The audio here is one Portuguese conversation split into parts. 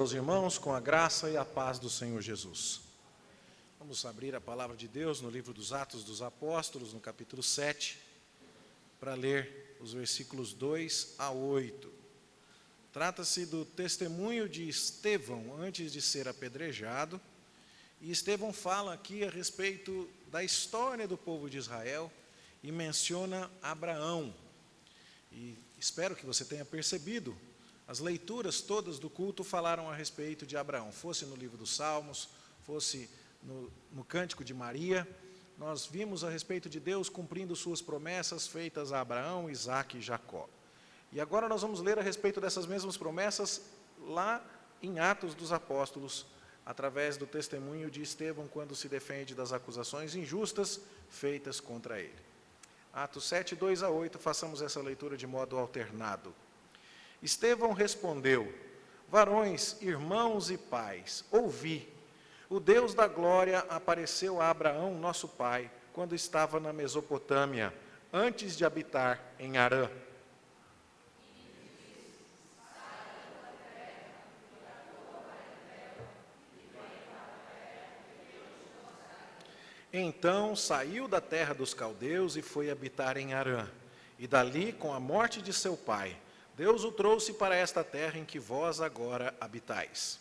Meus irmãos, com a graça e a paz do Senhor Jesus. Vamos abrir a palavra de Deus no livro dos Atos dos Apóstolos, no capítulo 7, para ler os versículos 2 a 8. Trata-se do testemunho de Estevão antes de ser apedrejado, e Estevão fala aqui a respeito da história do povo de Israel e menciona Abraão. E espero que você tenha percebido. As leituras todas do culto falaram a respeito de Abraão, fosse no livro dos Salmos, fosse no Cântico de Maria. Nós vimos a respeito de Deus cumprindo suas promessas feitas a Abraão, Isaque e Jacó. E agora nós vamos ler a respeito dessas mesmas promessas lá em Atos dos Apóstolos, através do testemunho de Estevão, quando se defende das acusações injustas feitas contra ele. Atos 7, 2 a 8, façamos essa leitura de modo alternado. Estevão respondeu: varões, irmãos e pais, ouvi. O Deus da glória apareceu a Abraão, nosso pai, quando estava na Mesopotâmia, antes de habitar em Harã. Então saiu da terra dos caldeus e foi habitar em Harã. E dali, com a morte de seu pai, Deus o trouxe para esta terra em que vós agora habitais.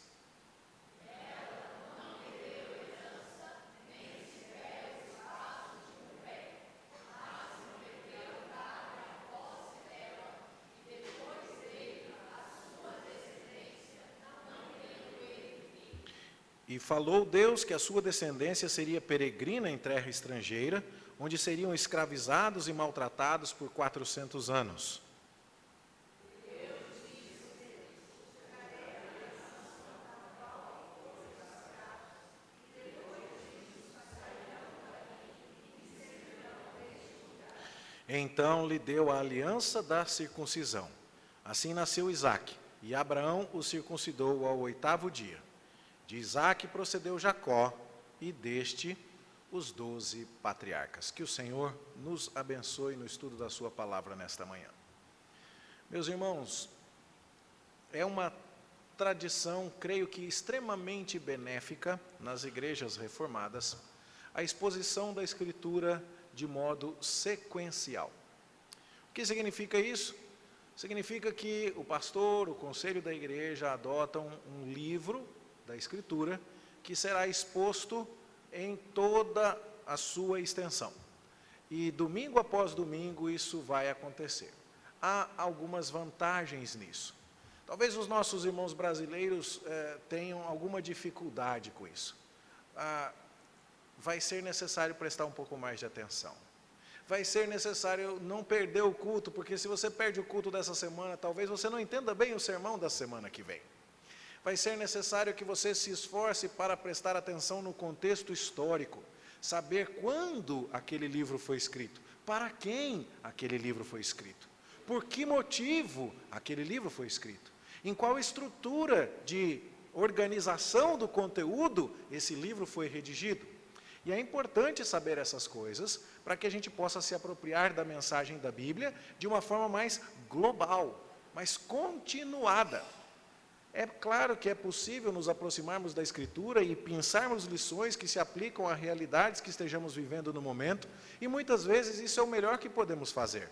E falou Deus que a sua descendência seria peregrina em terra estrangeira, onde seriam escravizados e maltratados por 400 anos. Então lhe deu a aliança da circuncisão. Assim nasceu Isaque, e Abraão o circuncidou ao 8º dia. De Isaque procedeu Jacó, e deste os 12 patriarcas. Que o Senhor nos abençoe no estudo da sua palavra nesta manhã. Meus irmãos, é uma tradição, creio que extremamente benéfica nas igrejas reformadas, a exposição da Escritura de modo sequencial. O que significa isso? Significa que o pastor, o conselho da igreja adotam um livro da Escritura que será exposto em toda a sua extensão. E domingo após domingo isso vai acontecer. Há algumas vantagens nisso. Talvez os nossos irmãos brasileiros tenham alguma dificuldade com isso. Vai ser necessário prestar um pouco mais de atenção. Vai ser necessário não perder o culto, porque se você perde o culto dessa semana, talvez você não entenda bem o sermão da semana que vem. Vai ser necessário que você se esforce para prestar atenção no contexto histórico, saber quando aquele livro foi escrito, para quem aquele livro foi escrito, por que motivo aquele livro foi escrito, em qual estrutura de organização do conteúdo esse livro foi redigido. E é importante saber essas coisas para que a gente possa se apropriar da mensagem da Bíblia de uma forma mais global, mais continuada. É claro que é possível nos aproximarmos da Escritura e pensarmos lições que se aplicam a realidades que estejamos vivendo no momento, e muitas vezes isso é o melhor que podemos fazer.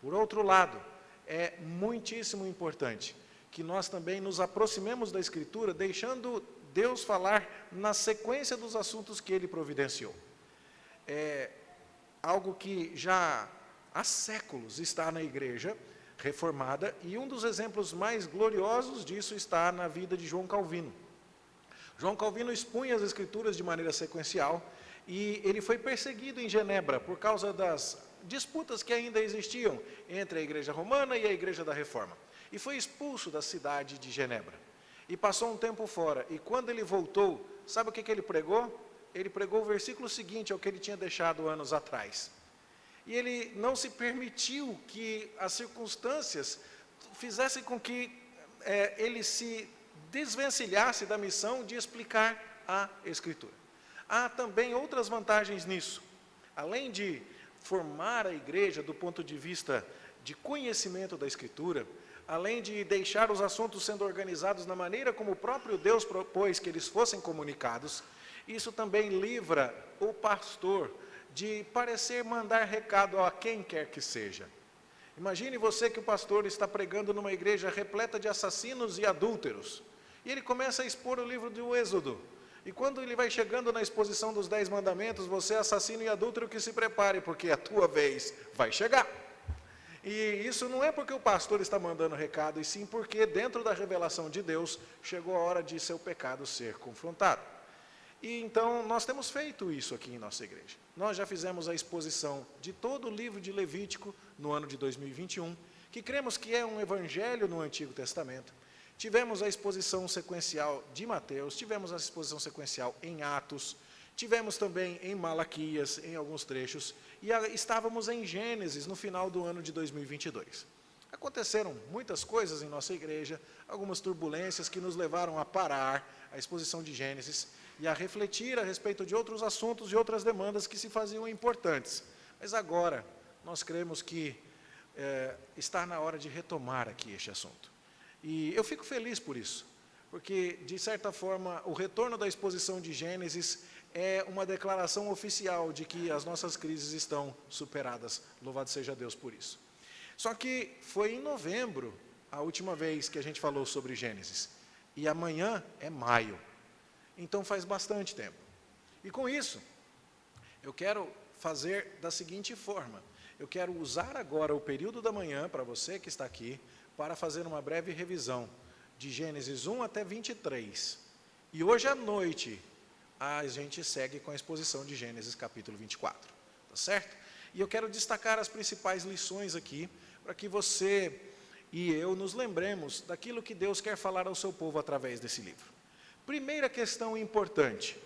Por outro lado, é muitíssimo importante que nós também nos aproximemos da Escritura, deixando Deus falar na sequência dos assuntos que Ele providenciou. É algo que já há séculos está na igreja reformada, e um dos exemplos mais gloriosos disso está na vida de João Calvino. João Calvino expunha as Escrituras de maneira sequencial, e ele foi perseguido em Genebra por causa das disputas que ainda existiam entre a igreja romana e a igreja da Reforma. E foi expulso da cidade de Genebra. E passou um tempo fora, e quando ele voltou, sabe o que ele pregou? Ele pregou o versículo seguinte ao que ele tinha deixado anos atrás. E ele não se permitiu que as circunstâncias fizessem com que ele se desvencilhasse da missão de explicar a Escritura. Há também outras vantagens nisso. Além de formar a igreja do ponto de vista de conhecimento da Escritura, além de deixar os assuntos sendo organizados na maneira como o próprio Deus propôs que eles fossem comunicados, isso também livra o pastor de parecer mandar recado a quem quer que seja. Imagine você que o pastor está pregando numa igreja repleta de assassinos e adúlteros, e ele começa a expor o livro do Êxodo, e quando ele vai chegando na exposição dos 10 mandamentos, você assassino e adúltero que se prepare, porque a tua vez vai chegar. E isso não é porque o pastor está mandando recado, e sim porque dentro da revelação de Deus, chegou a hora de seu pecado ser confrontado. E então nós temos feito isso aqui em nossa igreja. Nós já fizemos a exposição de todo o livro de Levítico no ano de 2021, que cremos que é um evangelho no Antigo Testamento. Tivemos a exposição sequencial de Mateus, tivemos a exposição sequencial em Atos, tivemos também em Malaquias, em alguns trechos, e estávamos em Gênesis no final do ano de 2022. Aconteceram muitas coisas em nossa igreja, algumas turbulências que nos levaram a parar a exposição de Gênesis e a refletir a respeito de outros assuntos e outras demandas que se faziam importantes. Mas agora, nós cremos que está na hora de retomar aqui este assunto. E eu fico feliz por isso, porque, de certa forma, o retorno da exposição de Gênesis é uma declaração oficial de que as nossas crises estão superadas. Louvado seja Deus por isso. Só que foi em novembro a última vez que a gente falou sobre Gênesis, e amanhã é maio. Então faz bastante tempo. E com isso, eu quero fazer da seguinte forma. Eu quero usar agora o período da manhã, para você que está aqui, para fazer uma breve revisão de Gênesis 1 até 23. E hoje à noite, a gente segue com a exposição de Gênesis capítulo 24. Tá certo? E eu quero destacar as principais lições aqui, para que você e eu nos lembremos daquilo que Deus quer falar ao seu povo através desse livro. Primeira questão importante: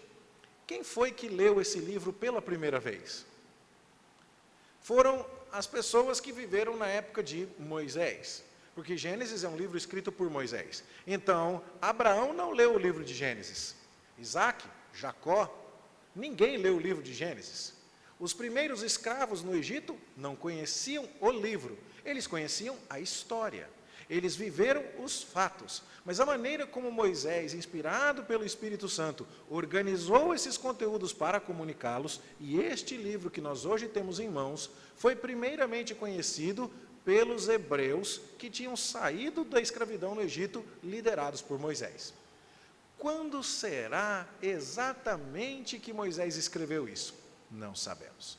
quem foi que leu esse livro pela primeira vez? Foram as pessoas que viveram na época de Moisés, porque Gênesis é um livro escrito por Moisés. Então, Abraão não leu o livro de Gênesis, Isaac, Jacó, ninguém leu o livro de Gênesis. Os primeiros escravos no Egito não conheciam o livro, eles conheciam a história. Eles viveram os fatos, mas a maneira como Moisés, inspirado pelo Espírito Santo, organizou esses conteúdos para comunicá-los, e este livro que nós hoje temos em mãos, foi primeiramente conhecido pelos hebreus que tinham saído da escravidão no Egito, liderados por Moisés. Quando será exatamente que Moisés escreveu isso? Não sabemos.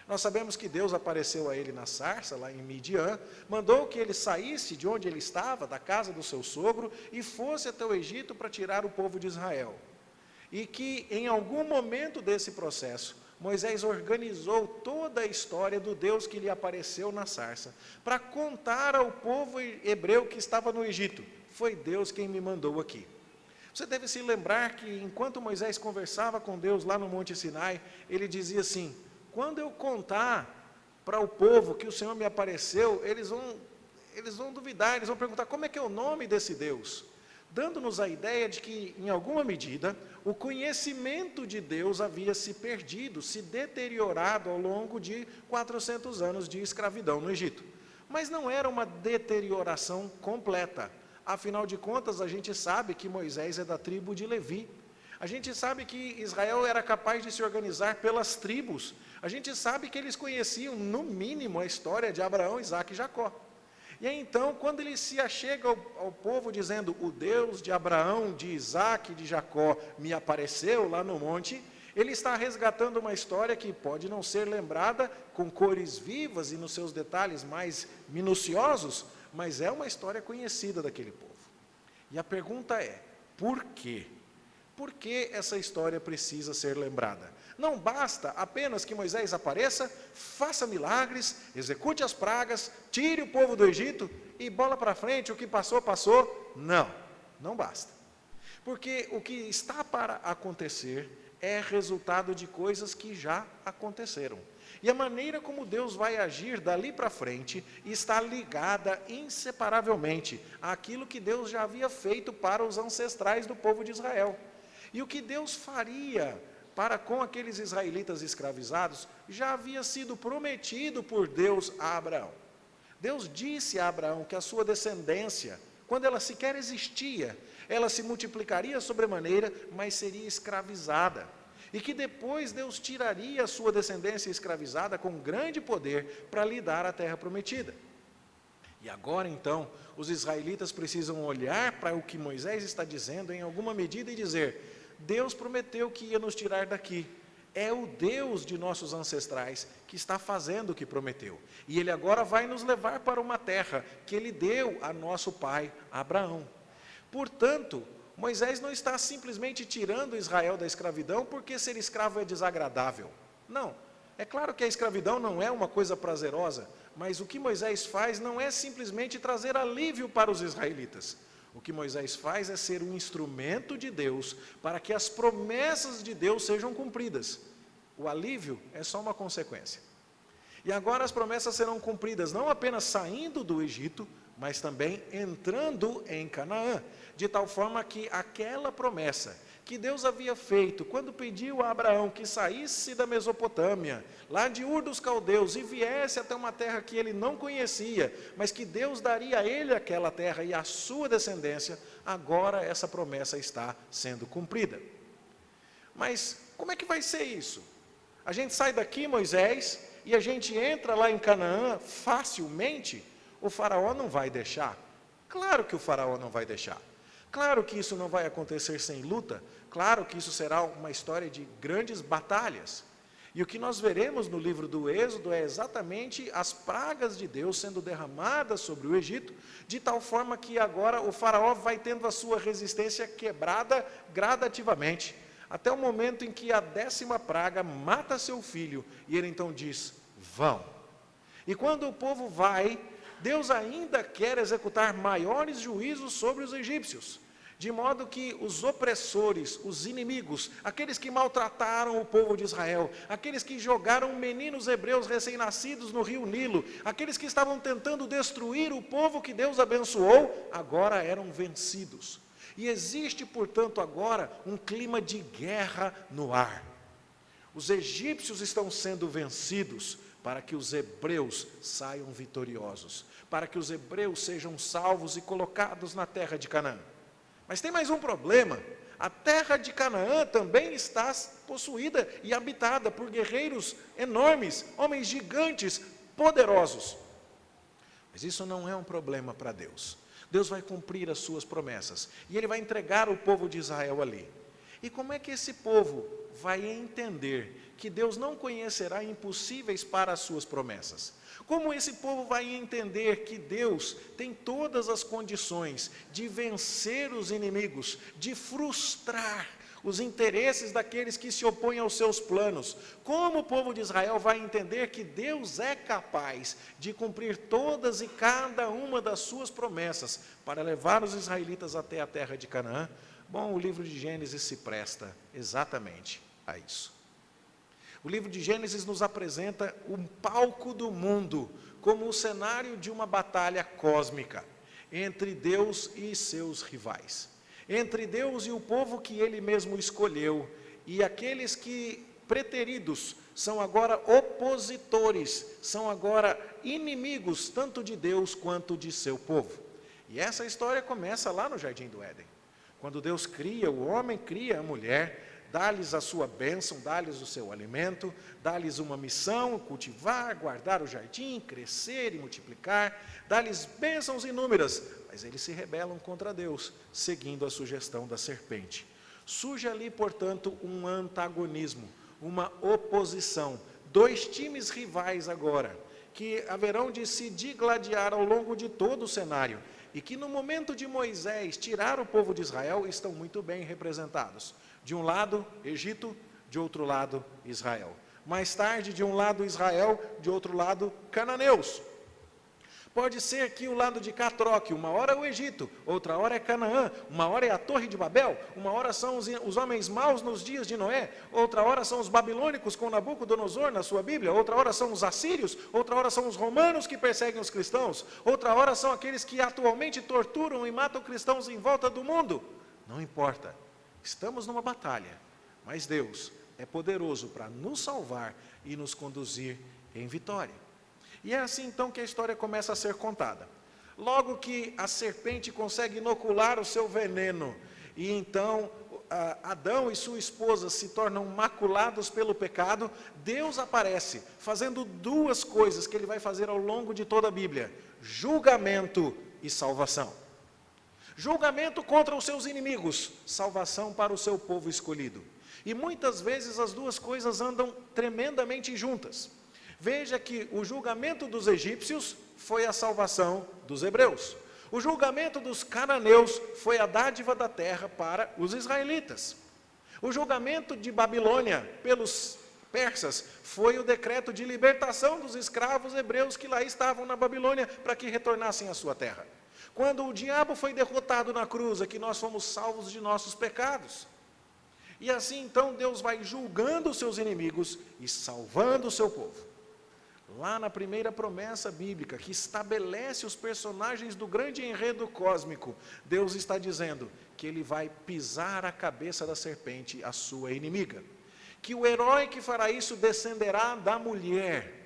Nós sabemos que Deus apareceu a ele na sarça, lá em Midian, mandou que ele saísse de onde ele estava, da casa do seu sogro, e fosse até o Egito para tirar o povo de Israel. E que em algum momento desse processo, Moisés organizou toda a história do Deus que lhe apareceu na sarça, para contar ao povo hebreu que estava no Egito: foi Deus quem me mandou aqui. Você deve se lembrar que enquanto Moisés conversava com Deus lá no Monte Sinai, ele dizia assim: quando eu contar para o povo que o Senhor me apareceu, eles vão duvidar, eles vão perguntar como é que é o nome desse Deus, dando-nos a ideia de que, em alguma medida, o conhecimento de Deus havia se perdido, se deteriorado ao longo de 400 anos de escravidão no Egito. Mas não era uma deterioração completa. Afinal de contas, a gente sabe que Moisés é da tribo de Levi. A gente sabe que Israel era capaz de se organizar pelas tribos. A gente sabe que eles conheciam, no mínimo, a história de Abraão, Isaac e Jacó. E aí, então, quando ele se achega ao povo dizendo: o Deus de Abraão, de Isaac e de Jacó me apareceu lá no monte, ele está resgatando uma história que pode não ser lembrada com cores vivas e nos seus detalhes mais minuciosos, mas é uma história conhecida daquele povo. E a pergunta é: por quê? Por que essa história precisa ser lembrada? Não basta apenas que Moisés apareça, faça milagres, execute as pragas, tire o povo do Egito e bola para frente, o que passou, passou. Não, não basta. Porque o que está para acontecer é resultado de coisas que já aconteceram. E a maneira como Deus vai agir dali para frente está ligada inseparavelmente àquilo que Deus já havia feito para os ancestrais do povo de Israel. E o que Deus faria para com aqueles israelitas escravizados já havia sido prometido por Deus a Abraão. Deus disse a Abraão que a sua descendência, quando ela sequer existia, ela se multiplicaria sobremaneira, mas seria escravizada. E que depois Deus tiraria a sua descendência escravizada com grande poder para lhe dar a terra prometida. E agora então, os israelitas precisam olhar para o que Moisés está dizendo em alguma medida e dizer: Deus prometeu que ia nos tirar daqui. É o Deus de nossos ancestrais que está fazendo o que prometeu. E Ele agora vai nos levar para uma terra que Ele deu a nosso pai Abraão. Portanto, Moisés não está simplesmente tirando Israel da escravidão porque ser escravo é desagradável. Não, é claro que a escravidão não é uma coisa prazerosa, mas o que Moisés faz não é simplesmente trazer alívio para os israelitas. O que Moisés faz é ser um instrumento de Deus para que as promessas de Deus sejam cumpridas. O alívio é só uma consequência. E agora as promessas serão cumpridas não apenas saindo do Egito, mas também entrando em Canaã, de tal forma que aquela promessa que Deus havia feito quando pediu a Abraão que saísse da Mesopotâmia, lá de Ur dos Caldeus, e viesse até uma terra que ele não conhecia, mas que Deus daria a ele aquela terra e a sua descendência, agora essa promessa está sendo cumprida. Mas como é que vai ser isso? A gente sai daqui, Moisés, e a gente entra lá em Canaã facilmente? O faraó não vai deixar. Claro que o faraó não vai deixar. Claro que isso não vai acontecer sem luta, claro que isso será uma história de grandes batalhas. E o que nós veremos no livro do Êxodo é exatamente as pragas de Deus sendo derramadas sobre o Egito, de tal forma que agora o faraó vai tendo a sua resistência quebrada gradativamente, até o momento em que a 10ª praga mata seu filho, e ele então diz: vão. E quando o povo vai, Deus ainda quer executar maiores juízos sobre os egípcios, de modo que os opressores, os inimigos, aqueles que maltrataram o povo de Israel, aqueles que jogaram meninos hebreus recém-nascidos no rio Nilo, aqueles que estavam tentando destruir o povo que Deus abençoou, agora eram vencidos. E existe, portanto, agora um clima de guerra no ar. Os egípcios estão sendo vencidos para que os hebreus saiam vitoriosos, para que os hebreus sejam salvos e colocados na terra de Canaã. Mas tem mais um problema: a terra de Canaã também está possuída e habitada por guerreiros enormes, homens gigantes, poderosos. Mas isso não é um problema para Deus. Deus vai cumprir as suas promessas, e Ele vai entregar o povo de Israel ali. E como é que esse povo vai entender que Deus não conhecerá impossíveis para as suas promessas? Como esse povo vai entender que Deus tem todas as condições de vencer os inimigos, de frustrar os interesses daqueles que se opõem aos seus planos? Como o povo de Israel vai entender que Deus é capaz de cumprir todas e cada uma das suas promessas para levar os israelitas até a terra de Canaã? Bom, o livro de Gênesis se presta exatamente a isso. O livro de Gênesis nos apresenta um palco do mundo como o cenário de uma batalha cósmica entre Deus e seus rivais, entre Deus e o povo que Ele mesmo escolheu, e aqueles que, preteridos, são agora opositores, são agora inimigos tanto de Deus quanto de seu povo. E essa história começa lá no Jardim do Éden, quando Deus cria o homem, cria a mulher, dá-lhes a sua bênção, dá-lhes o seu alimento, dá-lhes uma missão: cultivar, guardar o jardim, crescer e multiplicar, dá-lhes bênçãos inúmeras, mas eles se rebelam contra Deus, seguindo a sugestão da serpente. Surge ali, portanto, um antagonismo, uma oposição, dois times rivais agora, que haverão de se digladiar ao longo de todo o cenário, e que no momento de Moisés tirar o povo de Israel, estão muito bem representados. De um lado, Egito, de outro lado, Israel. Mais tarde, de um lado, Israel, de outro lado, cananeus. Pode ser que o lado de cá troque: uma hora é o Egito, outra hora é Canaã, uma hora é a Torre de Babel, uma hora são os homens maus nos dias de Noé, outra hora são os babilônicos com Nabucodonosor na sua Bíblia, outra hora são os assírios, outra hora são os romanos que perseguem os cristãos, outra hora são aqueles que atualmente torturam e matam cristãos em volta do mundo. Não importa, estamos numa batalha, mas Deus é poderoso para nos salvar e nos conduzir em vitória. E é assim então que a história começa a ser contada. Logo que a serpente consegue inocular o seu veneno, e então Adão e sua esposa se tornam maculados pelo pecado, Deus aparece, fazendo duas coisas que ele vai fazer ao longo de toda a Bíblia: julgamento e salvação. Julgamento contra os seus inimigos, salvação para o seu povo escolhido. E muitas vezes as duas coisas andam tremendamente juntas. Veja que o julgamento dos egípcios foi a salvação dos hebreus. O julgamento dos cananeus foi a dádiva da terra para os israelitas. O julgamento de Babilônia pelos persas foi o decreto de libertação dos escravos hebreus que lá estavam na Babilônia para que retornassem à sua terra. Quando o diabo foi derrotado na cruz, é que nós fomos salvos de nossos pecados. E assim então Deus vai julgando os seus inimigos e salvando o seu povo. Lá na primeira promessa bíblica, que estabelece os personagens do grande enredo cósmico, Deus está dizendo que ele vai pisar a cabeça da serpente, a sua inimiga. Que o herói que fará isso descenderá da mulher.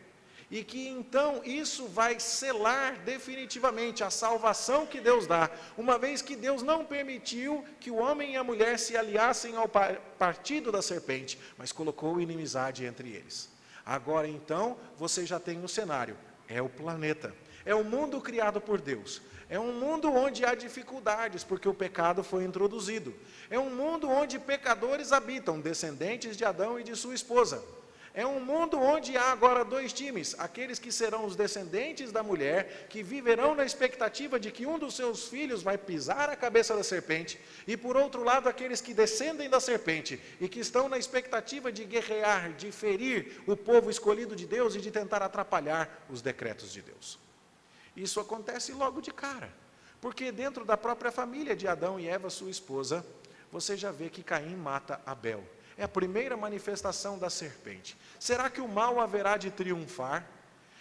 E que então isso vai selar definitivamente a salvação que Deus dá, uma vez que Deus não permitiu que o homem e a mulher se aliassem ao partido da serpente, mas colocou inimizade entre eles. Agora então, você já tem um cenário, é o planeta, é o mundo criado por Deus, é um mundo onde há dificuldades, porque o pecado foi introduzido, é um mundo onde pecadores habitam, descendentes de Adão e de sua esposa. É um mundo onde há agora dois times, aqueles que serão os descendentes da mulher, que viverão na expectativa de que um dos seus filhos vai pisar a cabeça da serpente, e por outro lado aqueles que descendem da serpente, e que estão na expectativa de guerrear, de ferir o povo escolhido de Deus e de tentar atrapalhar os decretos de Deus. Isso acontece logo de cara, porque dentro da própria família de Adão e Eva, sua esposa, você já vê que Caim mata Abel. É a primeira manifestação da serpente. Será que o mal haverá de triunfar?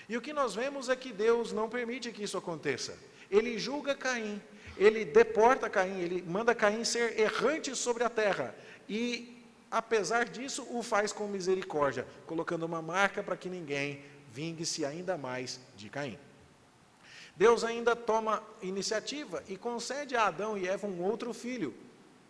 E o que nós vemos é que Deus não permite que isso aconteça. Ele julga Caim, ele deporta Caim, ele manda Caim ser errante sobre a terra. E, apesar disso, o faz com misericórdia, colocando uma marca para que ninguém vingue-se ainda mais de Caim. Deus ainda toma iniciativa e concede a Adão e Eva um outro filho,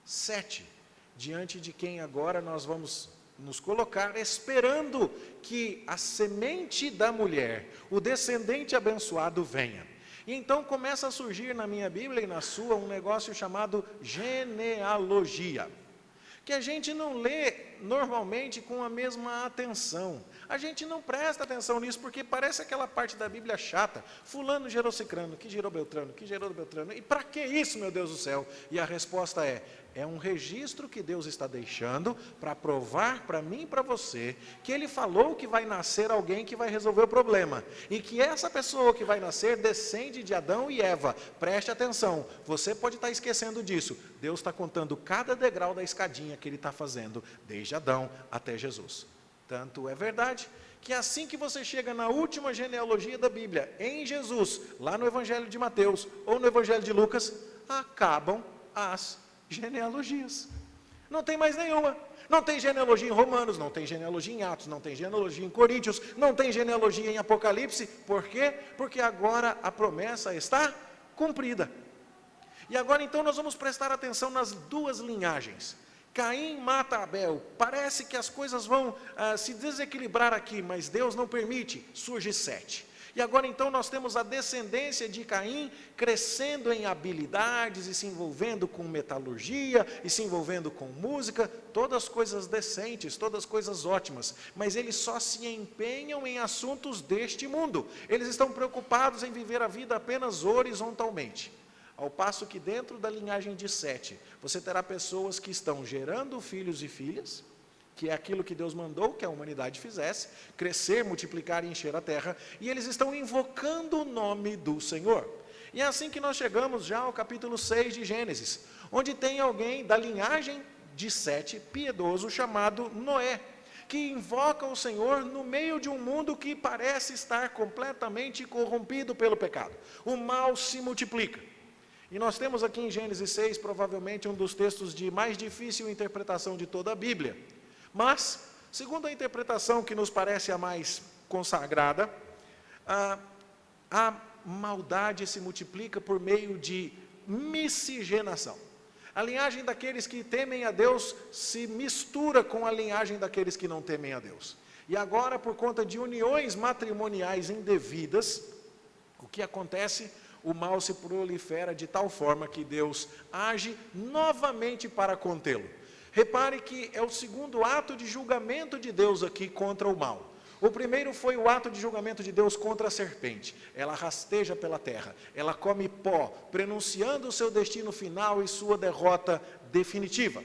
Sete, diante de quem agora nós vamos nos colocar, esperando que a semente da mulher, o descendente abençoado, venha. E então começa a surgir na minha Bíblia e na sua um negócio chamado genealogia, que a gente não lê normalmente com a mesma atenção. A gente não presta atenção nisso porque parece aquela parte da Bíblia chata. Fulano gerou Cicrano, que gerou Beltrano, que gerou Beltrano. E para que isso, meu Deus do céu? E a resposta é um registro que Deus está deixando para provar para mim e para você que Ele falou que vai nascer alguém que vai resolver o problema. E que essa pessoa que vai nascer descende de Adão e Eva. Preste atenção, você pode estar esquecendo disso. Deus está contando cada degrau da escadinha que Ele está fazendo, desde Adão até Jesus. Tanto é verdade que assim que você chega na última genealogia da Bíblia, em Jesus, lá no Evangelho de Mateus ou no Evangelho de Lucas, acabam as genealogias. Não tem mais nenhuma. Não tem genealogia em Romanos, não tem genealogia em Atos, não tem genealogia em Coríntios, não tem genealogia em Apocalipse. Por quê? Porque agora a promessa está cumprida. E agora então nós vamos prestar atenção nas duas linhagens. Caim mata Abel, parece que as coisas vão se desequilibrar aqui, mas Deus não permite, surge Sete. E agora então nós temos a descendência de Caim crescendo em habilidades e se envolvendo com metalurgia e se envolvendo com música, todas coisas decentes, todas coisas ótimas, mas eles só se empenham em assuntos deste mundo, eles estão preocupados em viver a vida apenas horizontalmente. Ao passo que dentro da linhagem de Sete, você terá pessoas que estão gerando filhos e filhas, que é aquilo que Deus mandou que a humanidade fizesse, crescer, multiplicar e encher a terra, e eles estão invocando o nome do Senhor. E é assim que nós chegamos já ao capítulo 6 de Gênesis, onde tem alguém da linhagem de Sete, piedoso, chamado Noé, que invoca o Senhor no meio de um mundo que parece estar completamente corrompido pelo pecado. O mal se multiplica. E nós temos aqui em Gênesis 6, provavelmente um dos textos de mais difícil interpretação de toda a Bíblia. Mas, segundo a interpretação que nos parece a mais consagrada, A maldade se multiplica por meio de miscigenação. A linhagem daqueles que temem a Deus se mistura com a linhagem daqueles que não temem a Deus. E agora, por conta de uniões matrimoniais indevidas, o que acontece? O mal se prolifera de tal forma que Deus age novamente para contê-lo. Repare que é o segundo ato de julgamento de Deus aqui contra o mal. O primeiro foi o ato de julgamento de Deus contra a serpente. Ela rasteja pela terra, ela come pó, prenunciando o seu destino final e sua derrota definitiva.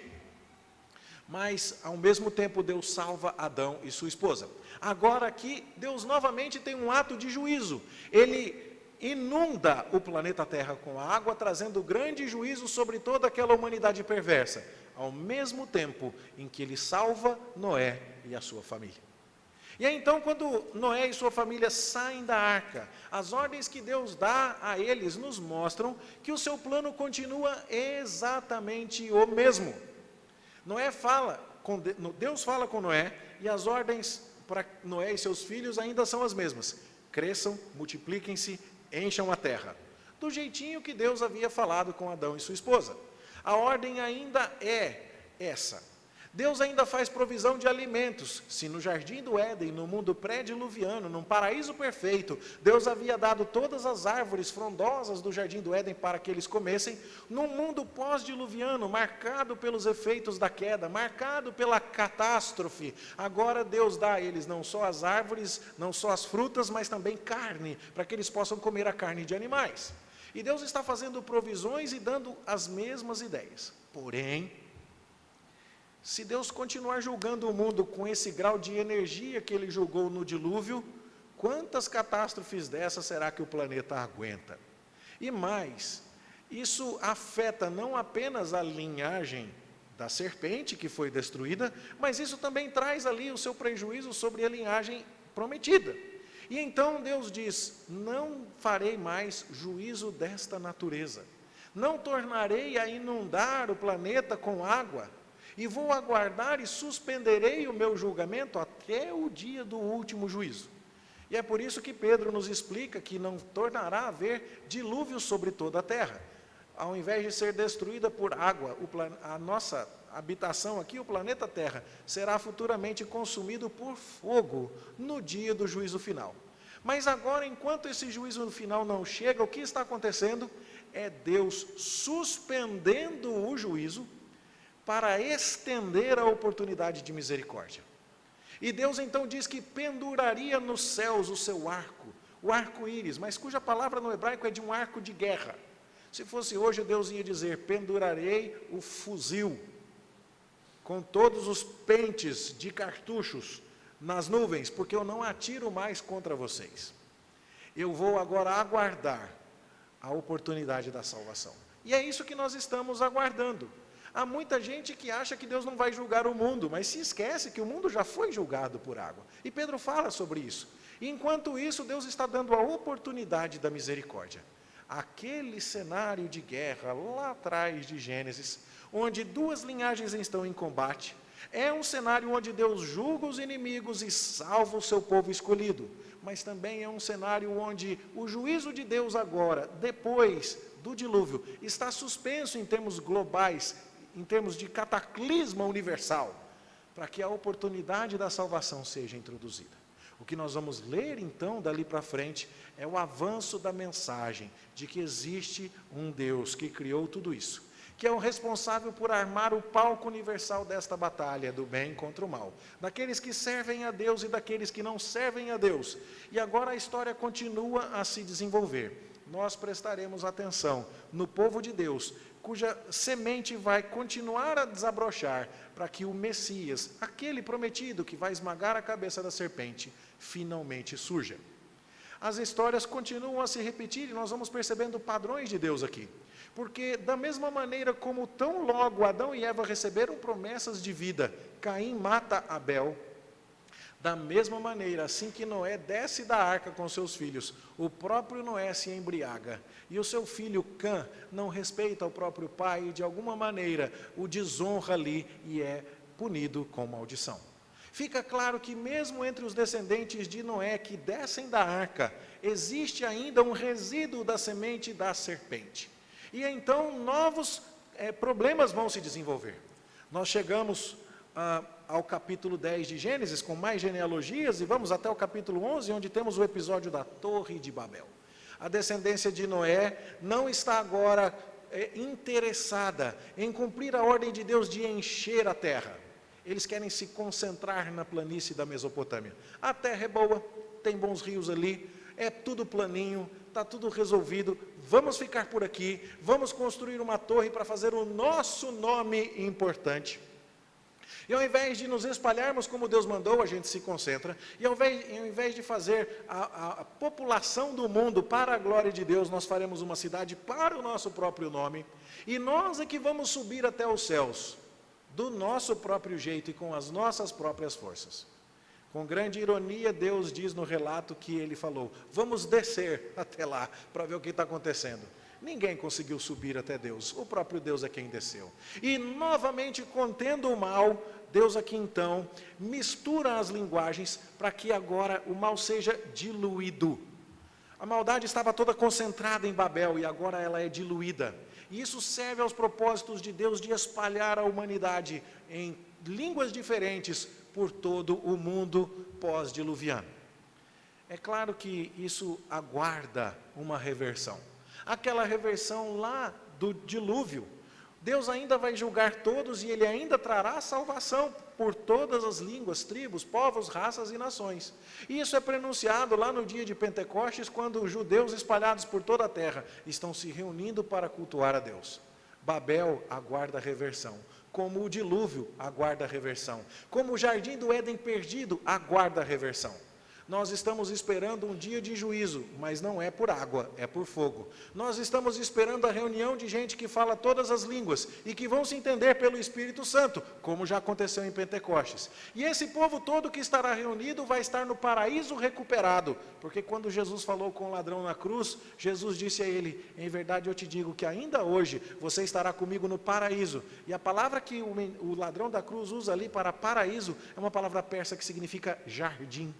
Mas, ao mesmo tempo, Deus salva Adão e sua esposa. Agora aqui, Deus novamente tem um ato de juízo. Ele inunda o planeta Terra com água, trazendo grande juízo sobre toda aquela humanidade perversa, ao mesmo tempo em que ele salva Noé e a sua família. E aí então, quando Noé e sua família saem da arca, as ordens que Deus dá a eles nos mostram que o seu plano continua exatamente o mesmo. Deus fala com Noé, e as ordens para Noé e seus filhos ainda são as mesmas: cresçam, multipliquem-se, encham a terra, do jeitinho que Deus havia falado com Adão e sua esposa. A ordem ainda é essa. Deus ainda faz provisão de alimentos. Se no jardim do Éden, no mundo pré-diluviano, num paraíso perfeito, Deus havia dado todas as árvores frondosas do jardim do Éden para que eles comessem, num mundo pós-diluviano, marcado pelos efeitos da queda, marcado pela catástrofe, agora Deus dá a eles não só as árvores, não só as frutas, mas também carne, para que eles possam comer a carne de animais. E Deus está fazendo provisões e dando as mesmas ideias. Porém, se Deus continuar julgando o mundo com esse grau de energia que ele julgou no dilúvio, quantas catástrofes dessas será que o planeta aguenta? E mais, isso afeta não apenas a linhagem da serpente que foi destruída, mas isso também traz ali o seu prejuízo sobre a linhagem prometida. E então Deus diz: não farei mais juízo desta natureza, não tornarei a inundar o planeta com água, e vou aguardar e suspenderei o meu julgamento até o dia do último juízo. E é por isso que Pedro nos explica que não tornará a haver dilúvio sobre toda a terra. Ao invés de ser destruída por água, a nossa habitação aqui, o planeta Terra, será futuramente consumido por fogo no dia do juízo final. Mas agora, enquanto esse juízo final não chega, o que está acontecendo? É Deus suspendendo o juízo para estender a oportunidade de misericórdia. E Deus então diz que penduraria nos céus o seu arco, o arco-íris, mas cuja palavra no hebraico é de um arco de guerra. Se fosse hoje, Deus ia dizer: pendurarei o fuzil, com todos os pentes de cartuchos nas nuvens, porque eu não atiro mais contra vocês. Eu vou agora aguardar a oportunidade da salvação. E é isso que nós estamos aguardando. Há muita gente que acha que Deus não vai julgar o mundo, mas se esquece que o mundo já foi julgado por água. E Pedro fala sobre isso. E enquanto isso, Deus está dando a oportunidade da misericórdia. Aquele cenário de guerra lá atrás de Gênesis, onde duas linhagens estão em combate, é um cenário onde Deus julga os inimigos e salva o seu povo escolhido. Mas também é um cenário onde o juízo de Deus agora, depois do dilúvio, está suspenso em termos globais, em termos de cataclisma universal, para que a oportunidade da salvação seja introduzida. O que nós vamos ler então dali para frente é o avanço da mensagem de que existe um Deus que criou tudo isso, que é o responsável por armar o palco universal desta batalha do bem contra o mal, daqueles que servem a Deus e daqueles que não servem a Deus. E agora a história continua a se desenvolver. Nós prestaremos atenção no povo de Deus, cuja semente vai continuar a desabrochar para que o Messias, aquele prometido que vai esmagar a cabeça da serpente, finalmente surja. As histórias continuam a se repetir e nós vamos percebendo padrões de Deus aqui. Porque da mesma maneira como tão logo Adão e Eva receberam promessas de vida, Caim mata Abel, da mesma maneira, assim que Noé desce da arca com seus filhos, o próprio Noé se embriaga, e o seu filho Cã não respeita o próprio pai, e de alguma maneira o desonra ali, e é punido com maldição. Fica claro que mesmo entre os descendentes de Noé que descem da arca, existe ainda um resíduo da semente da serpente. E então novos problemas vão se desenvolver. Nós chegamos ao capítulo 10 de Gênesis, com mais genealogias, e vamos até o capítulo 11, onde temos o episódio da Torre de Babel. A descendência de Noé não está agora interessada em cumprir a ordem de Deus de encher a terra. Eles querem se concentrar na planície da Mesopotâmia. A terra é boa, tem bons rios ali, é tudo planinho, está tudo resolvido, vamos ficar por aqui, vamos construir uma torre para fazer o nosso nome importante. E ao invés de nos espalharmos como Deus mandou, a gente se concentra, e ao invés de fazer a população do mundo para a glória de Deus, nós faremos uma cidade para o nosso próprio nome, e nós é que vamos subir até os céus, do nosso próprio jeito e com as nossas próprias forças. Com grande ironia, Deus diz no relato que ele falou, vamos descer até lá para ver o que está acontecendo. Ninguém conseguiu subir até Deus, o próprio Deus é quem desceu. E novamente, contendo o mal, Deus aqui então mistura as linguagens para que agora o mal seja diluído. A maldade estava toda concentrada em Babel e agora ela é diluída. E isso serve aos propósitos de Deus de espalhar a humanidade em línguas diferentes por todo o mundo pós-diluviano. É claro que isso aguarda uma reversão. Aquela reversão lá do dilúvio, Deus ainda vai julgar todos e Ele ainda trará salvação por todas as línguas, tribos, povos, raças e nações. E isso é pronunciado lá no dia de Pentecostes, quando os judeus espalhados por toda a terra estão se reunindo para cultuar a Deus. Babel aguarda a reversão, como o dilúvio aguarda a reversão, como o jardim do Éden perdido aguarda a reversão. Nós estamos esperando um dia de juízo, mas não é por água, é por fogo. Nós estamos esperando a reunião de gente que fala todas as línguas e que vão se entender pelo Espírito Santo, como já aconteceu em Pentecostes. E esse povo todo que estará reunido vai estar no paraíso recuperado, porque quando Jesus falou com o ladrão na cruz, Jesus disse a ele, em verdade eu te digo que ainda hoje você estará comigo no paraíso. E a palavra que o ladrão da cruz usa ali para paraíso é uma palavra persa que significa jardim.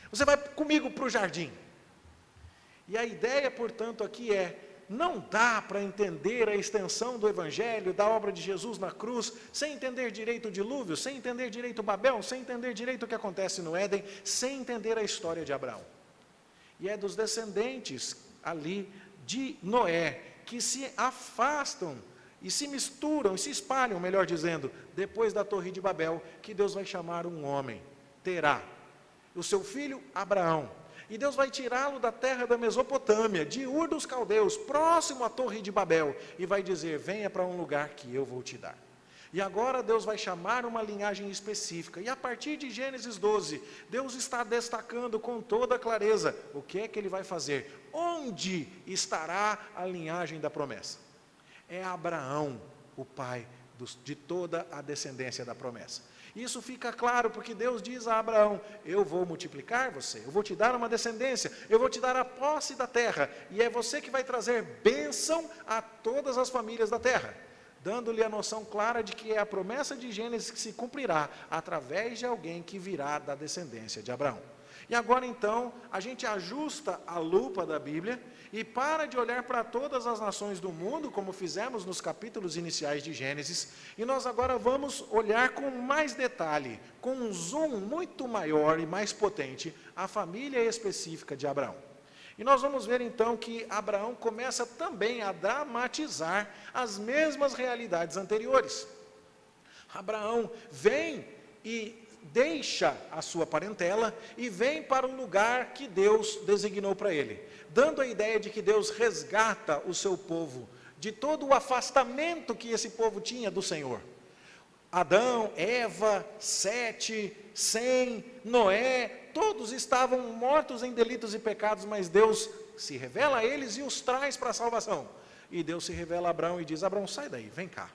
Você vai comigo para o jardim. E a ideia, portanto, aqui não dá para entender a extensão do Evangelho, da obra de Jesus na cruz, sem entender direito o dilúvio, sem entender direito Babel, sem entender direito o que acontece no Éden, sem entender a história de Abraão. E é dos descendentes ali de Noé, que se afastam e se misturam, e se espalham, melhor dizendo, depois da Torre de Babel, que Deus vai chamar um homem, Terá, o seu filho Abraão, e Deus vai tirá-lo da terra da Mesopotâmia, de Ur dos Caldeus, próximo à Torre de Babel, e vai dizer, venha para um lugar que eu vou te dar. E agora Deus vai chamar uma linhagem específica, e a partir de Gênesis 12, Deus está destacando com toda clareza, o que é que Ele vai fazer, onde estará a linhagem da promessa. É Abraão, o pai de toda a descendência da promessa. Isso fica claro porque Deus diz a Abraão, eu vou multiplicar você, eu vou te dar uma descendência, eu vou te dar a posse da terra, e é você que vai trazer bênção a todas as famílias da terra, dando-lhe a noção clara de que é a promessa de Gênesis que se cumprirá através de alguém que virá da descendência de Abraão. E agora então, a gente ajusta a lupa da Bíblia e para de olhar para todas as nações do mundo, como fizemos nos capítulos iniciais de Gênesis, e nós agora vamos olhar com mais detalhe, com um zoom muito maior e mais potente, a família específica de Abraão. E nós vamos ver então que Abraão começa também a dramatizar as mesmas realidades anteriores. Abraão vem e deixa a sua parentela e vem para o lugar que Deus designou para ele, dando a ideia de que Deus resgata o seu povo de todo o afastamento que esse povo tinha do Senhor. Adão, Eva, Sete, Sem, Noé, todos estavam mortos em delitos e pecados, mas Deus se revela a eles e os traz para a salvação. E Deus se revela a Abraão e diz, Abraão, sai daí, vem cá.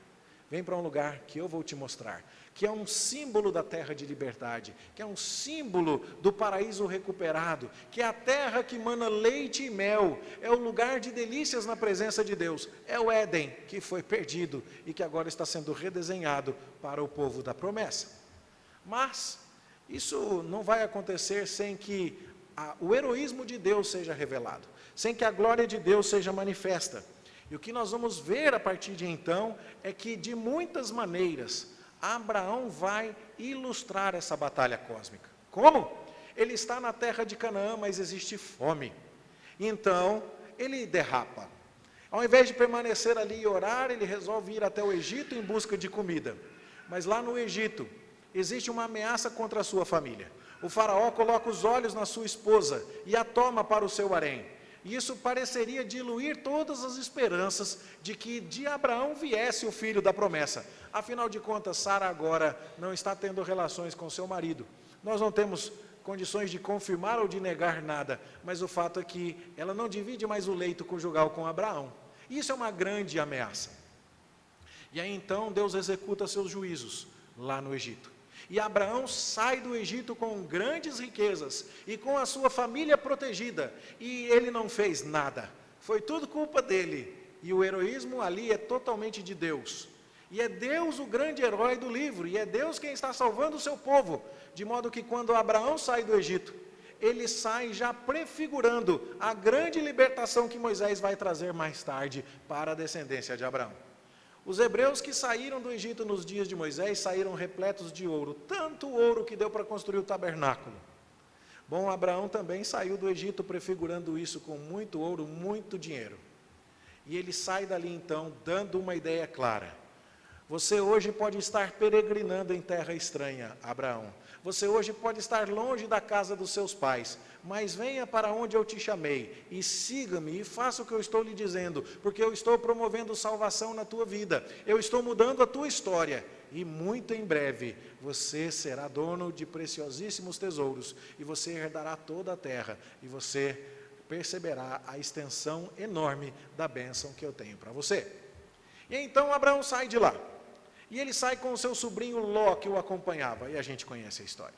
Vem para um lugar que eu vou te mostrar, que é um símbolo da terra de liberdade, que é um símbolo do paraíso recuperado, que é a terra que mana leite e mel, é o lugar de delícias na presença de Deus, é o Éden que foi perdido e que agora está sendo redesenhado para o povo da promessa. Mas Isso não vai acontecer sem que o heroísmo de Deus seja revelado, sem que a glória de Deus seja manifesta. E o que nós vamos ver a partir de então é que, de muitas maneiras, Abraão vai ilustrar essa batalha cósmica. Como? Ele está na terra de Canaã, mas existe fome. Então, ele derrapa. Ao invés de permanecer ali e orar, ele resolve ir até o Egito em busca de comida. Mas lá no Egito, existe uma ameaça contra a sua família. O faraó coloca os olhos na sua esposa e a toma para o seu harém. E isso pareceria diluir todas as esperanças de que de Abraão viesse o filho da promessa. Afinal de contas, Sara agora não está tendo relações com seu marido. Nós não temos condições de confirmar ou de negar nada, mas o fato é que ela não divide mais o leito conjugal com Abraão. Isso é uma grande ameaça. E aí então Deus executa seus juízos lá no Egito. E Abraão sai do Egito com grandes riquezas e com a sua família protegida. E ele não fez nada. Foi tudo culpa dele. E o heroísmo ali é totalmente de Deus. E é Deus o grande herói do livro. E é Deus quem está salvando o seu povo. De modo que quando Abraão sai do Egito, ele sai já prefigurando a grande libertação que Moisés vai trazer mais tarde para a descendência de Abraão. Os hebreus que saíram do Egito nos dias de Moisés saíram repletos de ouro, tanto ouro que deu para construir o tabernáculo. Bom, Abraão também saiu do Egito prefigurando isso com muito ouro, muito dinheiro. E ele sai dali então dando uma ideia clara. Você hoje pode estar peregrinando em terra estranha, Abraão. Você hoje pode estar longe da casa dos seus pais, mas venha para onde eu te chamei, e siga-me, e faça o que eu estou lhe dizendo, porque eu estou promovendo salvação na tua vida, eu estou mudando a tua história, e muito em breve você será dono de preciosíssimos tesouros, e você herdará toda a terra, e você perceberá a extensão enorme da bênção que eu tenho para você. E então Abraão sai de lá. E ele sai com o seu sobrinho Ló, que o acompanhava, e a gente conhece a história.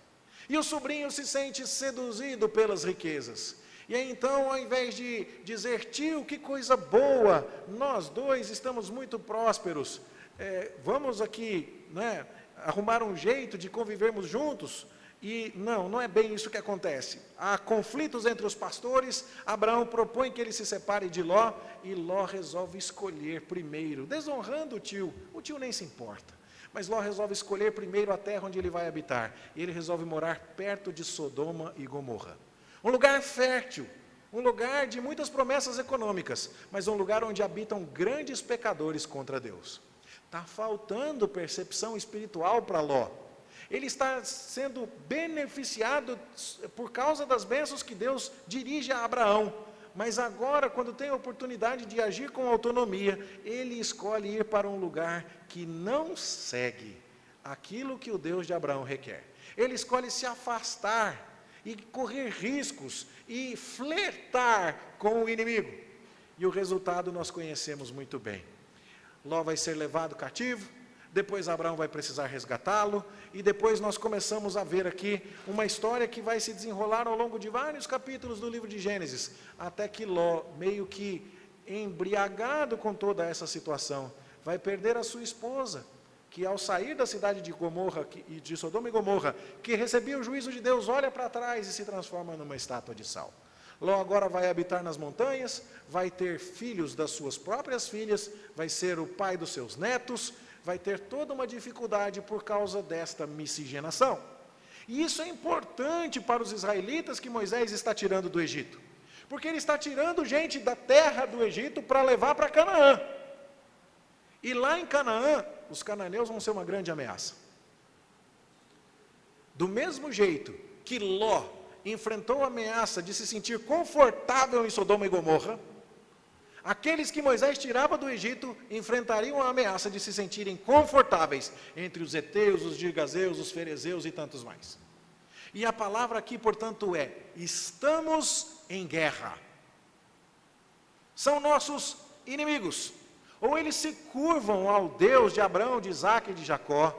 E o sobrinho se sente seduzido pelas riquezas. E aí então, ao invés de dizer, tio, que coisa boa, nós dois estamos muito prósperos, vamos aqui, né, arrumar um jeito de convivermos juntos. E não é bem isso que acontece. Há conflitos entre os pastores, Abraão propõe que ele se separe de Ló, e Ló resolve escolher primeiro, desonrando o tio nem se importa, mas Ló resolve escolher primeiro a terra onde ele vai habitar, e ele resolve morar perto de Sodoma e Gomorra. Um lugar fértil, um lugar de muitas promessas econômicas, mas um lugar onde habitam grandes pecadores contra Deus. Está faltando percepção espiritual para Ló. Ele está sendo beneficiado por causa das bênçãos que Deus dirige a Abraão. Mas agora, quando tem a oportunidade de agir com autonomia, ele escolhe ir para um lugar que não segue aquilo que o Deus de Abraão requer. Ele escolhe se afastar e correr riscos e flertar com o inimigo. E o resultado nós conhecemos muito bem. Ló vai ser levado cativo. Depois Abraão vai precisar resgatá-lo, e depois nós começamos a ver aqui uma história que vai se desenrolar ao longo de vários capítulos do livro de Gênesis, até que Ló, meio que embriagado com toda essa situação, vai perder a sua esposa, que ao sair da cidade de Gomorra, de Sodoma e Gomorra, que recebia o juízo de Deus, olha para trás e se transforma numa estátua de sal. Ló agora vai habitar nas montanhas, vai ter filhos das suas próprias filhas, vai ser o pai dos seus netos, vai ter toda uma dificuldade por causa desta miscigenação. E isso é importante para os israelitas que Moisés está tirando do Egito, porque ele está tirando gente da terra do Egito para levar para Canaã. E lá em Canaã, os cananeus vão ser uma grande ameaça. Do mesmo jeito que Ló enfrentou a ameaça de se sentir confortável em Sodoma e Gomorra, aqueles que Moisés tirava do Egito enfrentariam a ameaça de se sentirem confortáveis entre os heteus, os girgazeus, os ferezeus e tantos mais. E a palavra aqui, portanto, é: estamos em guerra. São nossos inimigos. Ou eles se curvam ao Deus de Abraão, de Isaque e de Jacó,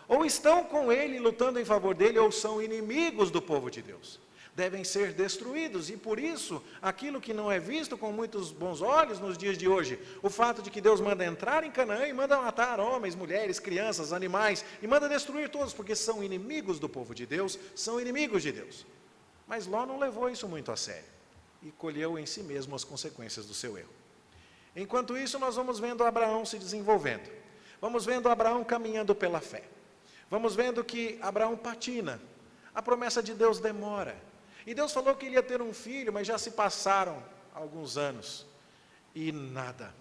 ou estão com ele lutando em favor dele, ou são inimigos do povo de Deus. devem ser destruídos, e por isso, aquilo que não é visto com muitos bons olhos nos dias de hoje, o fato de que Deus manda entrar em Canaã e manda matar homens, mulheres, crianças, animais, e manda destruir todos, porque são inimigos do povo de Deus, são inimigos de Deus. Mas Ló não levou isso muito a sério, e colheu em si mesmo as consequências do seu erro. Enquanto isso, nós vamos vendo Abraão se desenvolvendo, vamos vendo Abraão caminhando pela fé, vamos vendo que Abraão patina, a promessa de Deus demora, e Deus falou que ele ia ter um filho, mas já se passaram alguns anos, e nada.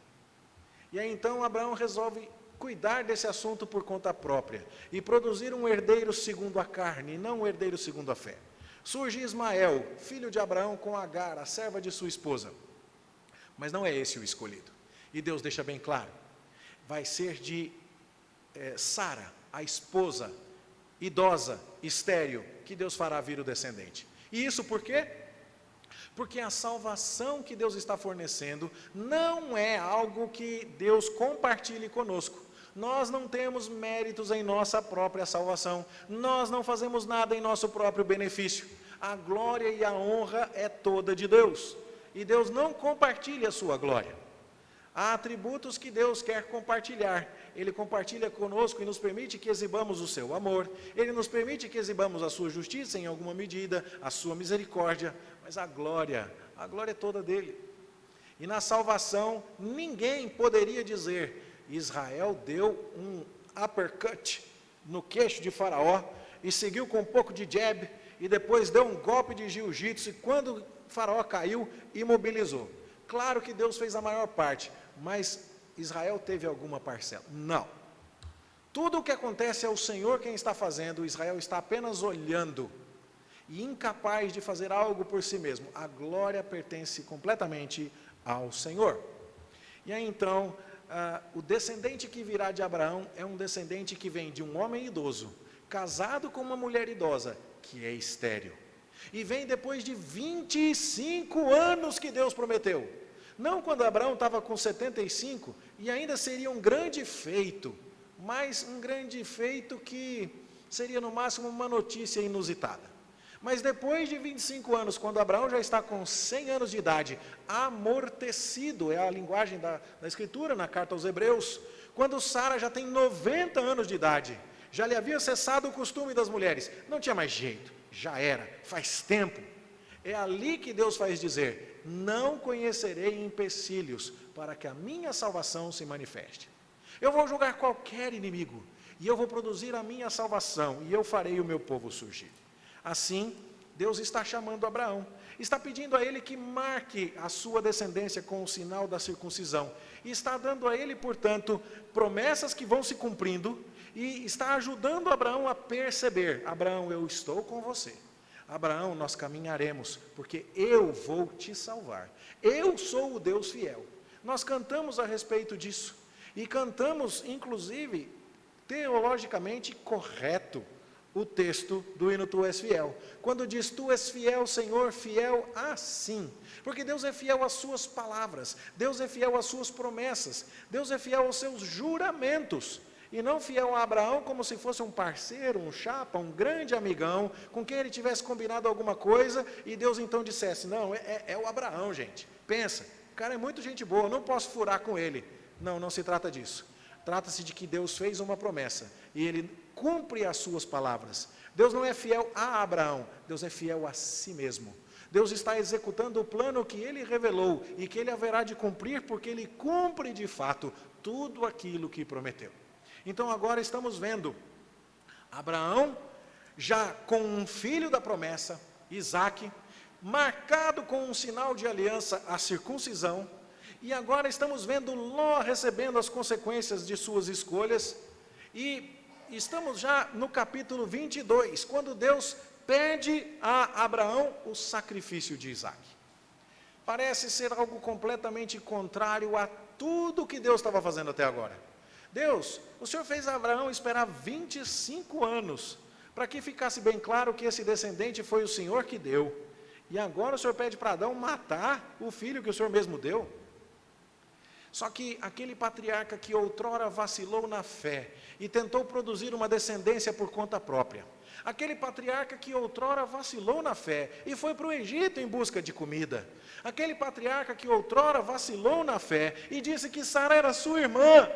E aí então Abraão resolve cuidar desse assunto por conta própria, e produzir um herdeiro segundo a carne, e não um herdeiro segundo a fé. Surge Ismael, filho de Abraão com Agar, a serva de sua esposa. Mas não é esse o escolhido. E Deus deixa bem claro, vai ser de Sara, a esposa idosa, estéril, que Deus fará vir o descendente. E isso por quê? Porque a salvação que Deus está fornecendo não é algo que Deus compartilhe conosco. Nós não temos méritos em nossa própria salvação, nós não fazemos nada em nosso próprio benefício. A glória e a honra é toda de Deus, e Deus não compartilha a sua glória. Há atributos que Deus quer compartilhar, Ele compartilha conosco e nos permite que exibamos o seu amor, Ele nos permite que exibamos a sua justiça em alguma medida, a sua misericórdia, mas a glória é toda dEle. E na salvação, ninguém poderia dizer, Israel deu um uppercut no queixo de Faraó, e seguiu com um pouco de jab, e depois deu um golpe de jiu-jitsu, e quando Faraó caiu, imobilizou. Claro que Deus fez a maior parte, mas Israel teve alguma parcela? Não. Tudo o que acontece é o Senhor quem está fazendo, Israel está apenas olhando, e incapaz de fazer algo por si mesmo. A glória pertence completamente ao Senhor. E aí então, o descendente que virá de Abraão é um descendente que vem de um homem idoso, casado com uma mulher idosa, que é estéril. E vem depois de 25 anos que Deus prometeu. Não quando Abraão estava com 75, e ainda seria um grande feito, mas um grande feito que seria no máximo uma notícia inusitada. Mas depois de 25 anos, quando Abraão já está com 100 anos de idade, amortecido, é a linguagem da Escritura, na carta aos Hebreus, quando Sara já tem 90 anos de idade, já lhe havia cessado o costume das mulheres, não tinha mais jeito, já era, faz tempo. É ali que Deus faz dizer, não conhecerei empecilhos para que a minha salvação se manifeste. Eu vou julgar qualquer inimigo, e eu vou produzir a minha salvação, e eu farei o meu povo surgir. Assim, Deus está chamando Abraão, está pedindo a ele que marque a sua descendência com o sinal da circuncisão, e está dando a ele, portanto, promessas que vão se cumprindo, e está ajudando Abraão a perceber, Abraão, eu estou com você, Abraão, nós caminharemos, porque eu vou te salvar, eu sou o Deus fiel. Nós cantamos a respeito disso, e cantamos, inclusive, teologicamente correto, o texto do hino Tu És Fiel, quando diz, Tu és fiel, Senhor, fiel assim, porque Deus é fiel às suas palavras, Deus é fiel às suas promessas, Deus é fiel aos seus juramentos, e não fiel a Abraão como se fosse um parceiro, um chapa, um grande amigão, com quem ele tivesse combinado alguma coisa, e Deus então dissesse, não, é o Abraão, gente, pensa, o cara é muito gente boa, não posso furar com ele. Não, não se trata disso, trata-se de que Deus fez uma promessa, e ele cumpre as suas palavras. Deus não é fiel a Abraão, Deus é fiel a si mesmo. Deus está executando o plano que ele revelou, e que ele haverá de cumprir, porque ele cumpre de fato tudo aquilo que prometeu. Então agora estamos vendo Abraão, já com um filho da promessa, Isaque, marcado com um sinal de aliança, a circuncisão, e agora estamos vendo Ló recebendo as consequências de suas escolhas, e estamos já no capítulo 22, quando Deus pede a Abraão o sacrifício de Isaque. Parece ser algo completamente contrário a tudo que Deus estava fazendo até agora. Deus, o Senhor fez Abraão esperar 25 anos, para que ficasse bem claro que esse descendente foi o Senhor que deu, e agora o Senhor pede para Adão matar o filho que o Senhor mesmo deu. Só que aquele patriarca que outrora vacilou na fé e tentou produzir uma descendência por conta própria, aquele patriarca que outrora vacilou na fé e foi para o Egito em busca de comida, aquele patriarca que outrora vacilou na fé e disse que Sara era sua irmã,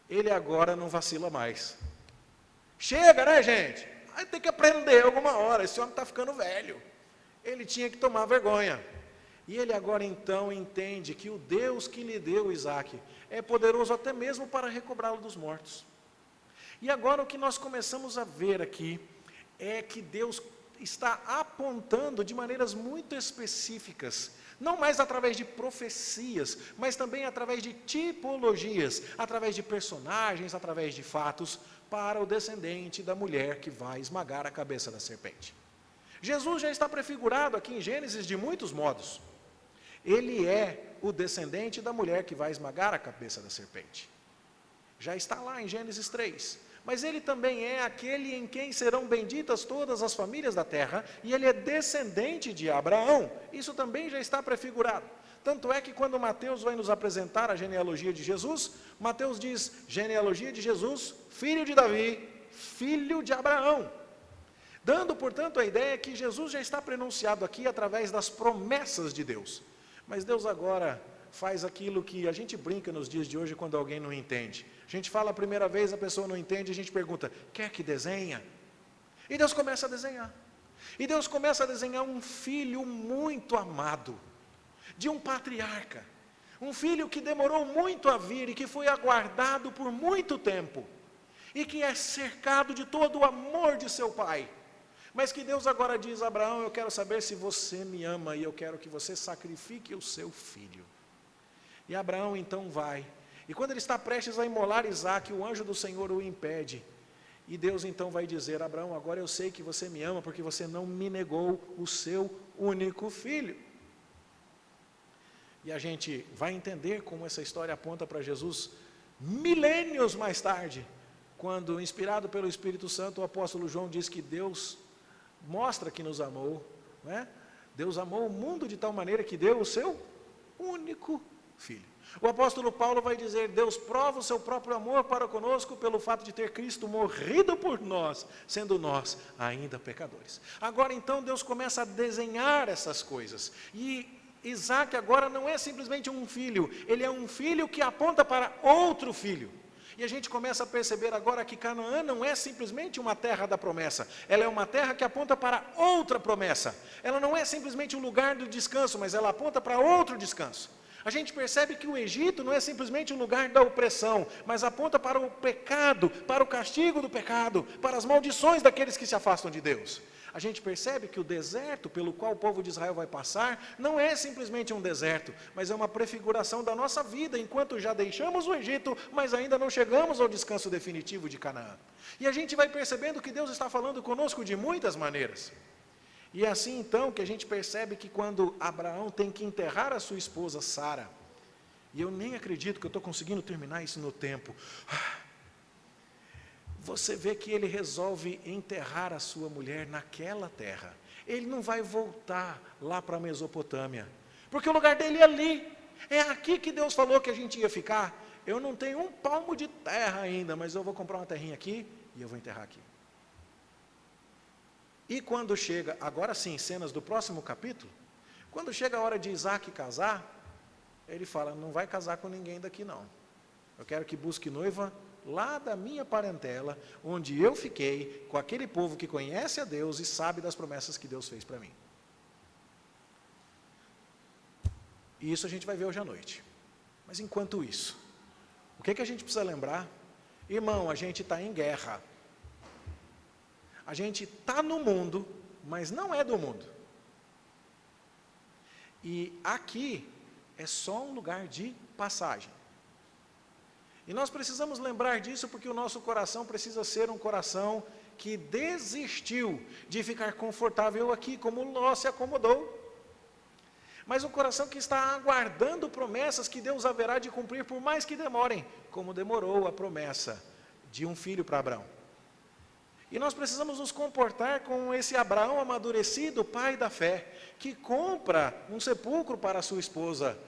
ele agora não vacila mais. Chega, né, gente? Vai ter que aprender alguma hora, esse homem está ficando velho. Ele tinha que tomar vergonha. E ele agora então entende que o Deus que lhe deu Isaac é poderoso até mesmo para recobrá-lo dos mortos. E agora o que nós começamos a ver aqui é que Deus está apontando de maneiras muito específicas, não mais através de profecias, mas também através de tipologias, através de personagens, através de fatos, para o descendente da mulher que vai esmagar a cabeça da serpente. Jesus já está prefigurado aqui em Gênesis de muitos modos. Ele é o descendente da mulher que vai esmagar a cabeça da serpente. Já está lá em Gênesis 3. Mas ele também é aquele em quem serão benditas todas as famílias da terra, e ele é descendente de Abraão. Isso também já está prefigurado. Tanto é que quando Mateus vai nos apresentar a genealogia de Jesus, Mateus diz, genealogia de Jesus, filho de Davi, filho de Abraão. Dando, portanto, a ideia que Jesus já está pronunciado aqui através das promessas de Deus. Mas Deus agora faz aquilo que a gente brinca nos dias de hoje quando alguém não entende. A gente fala a primeira vez, a pessoa não entende, a gente pergunta, quer que desenha? E Deus começa a desenhar. E Deus começa a desenhar um filho muito amado, de um patriarca. Um filho que demorou muito a vir e que foi aguardado por muito tempo. E que é cercado de todo o amor de seu pai. Mas que Deus agora diz a Abraão, eu quero saber se você me ama e eu quero que você sacrifique o seu filho. E Abraão então vai. E quando ele está prestes a imolar Isaque, o anjo do Senhor o impede. E Deus então vai dizer, Abraão, agora eu sei que você me ama porque você não me negou o seu único filho. E a gente vai entender como essa história aponta para Jesus milênios mais tarde, quando, inspirado pelo Espírito Santo, o apóstolo João diz que Deus mostra que nos amou, né? Deus amou o mundo de tal maneira que deu o seu único filho. O apóstolo Paulo vai dizer, Deus prova o seu próprio amor para conosco pelo fato de ter Cristo morrido por nós, sendo nós ainda pecadores. Agora então Deus começa a desenhar essas coisas, e Isaque agora não é simplesmente um filho, ele é um filho que aponta para outro filho. E a gente começa a perceber agora que Canaã não é simplesmente uma terra da promessa, ela é uma terra que aponta para outra promessa. Ela não é simplesmente um lugar do descanso, mas ela aponta para outro descanso. A gente percebe que o Egito não é simplesmente um lugar da opressão, mas aponta para o pecado, para o castigo do pecado, para as maldições daqueles que se afastam de Deus. A gente percebe que o deserto pelo qual o povo de Israel vai passar, não é simplesmente um deserto, mas é uma prefiguração da nossa vida, enquanto já deixamos o Egito, mas ainda não chegamos ao descanso definitivo de Canaã. E a gente vai percebendo que Deus está falando conosco de muitas maneiras. E é assim então que a gente percebe que quando Abraão tem que enterrar a sua esposa Sara, e eu nem acredito que eu estou conseguindo terminar isso no tempo, você vê que ele resolve enterrar a sua mulher naquela terra. Ele não vai voltar lá para a Mesopotâmia, porque o lugar dele é ali, é aqui que Deus falou que a gente ia ficar. Eu não tenho um palmo de terra ainda, mas eu vou comprar uma terrinha aqui e eu vou enterrar aqui. E quando chega, agora sim, cenas do próximo capítulo, quando chega a hora de Isaque casar, ele fala, não vai casar com ninguém daqui não. Eu quero que busque noiva lá da minha parentela, onde eu fiquei, com aquele povo que conhece a Deus e sabe das promessas que Deus fez para mim. E isso a gente vai ver hoje à noite. Mas enquanto isso, o que a gente precisa lembrar? Irmão, a gente está em guerra. A gente está no mundo, mas não é do mundo. E aqui é só um lugar de passagem. E nós precisamos lembrar disso porque o nosso coração precisa ser um coração que desistiu de ficar confortável aqui, como Ló se acomodou. Mas um coração que está aguardando promessas que Deus haverá de cumprir, por mais que demorem, como demorou a promessa de um filho para Abraão. E nós precisamos nos comportar com esse Abraão amadurecido, pai da fé, que compra um sepulcro para a sua esposa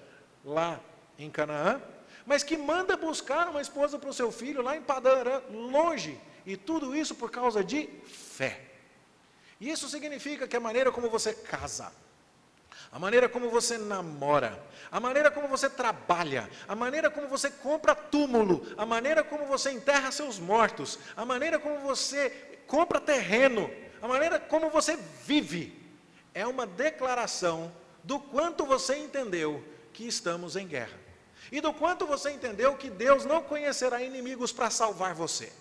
lá em Canaã, mas que manda buscar uma esposa para o seu filho lá em Padã Arã, longe, e tudo isso por causa de fé. E isso significa que a maneira como você casa, a maneira como você namora, a maneira como você trabalha, a maneira como você compra túmulo, a maneira como você enterra seus mortos, a maneira como você compra terreno, a maneira como você vive, é uma declaração do quanto você entendeu que estamos em guerra. E do quanto você entendeu que Deus não conhecerá inimigos para salvar você.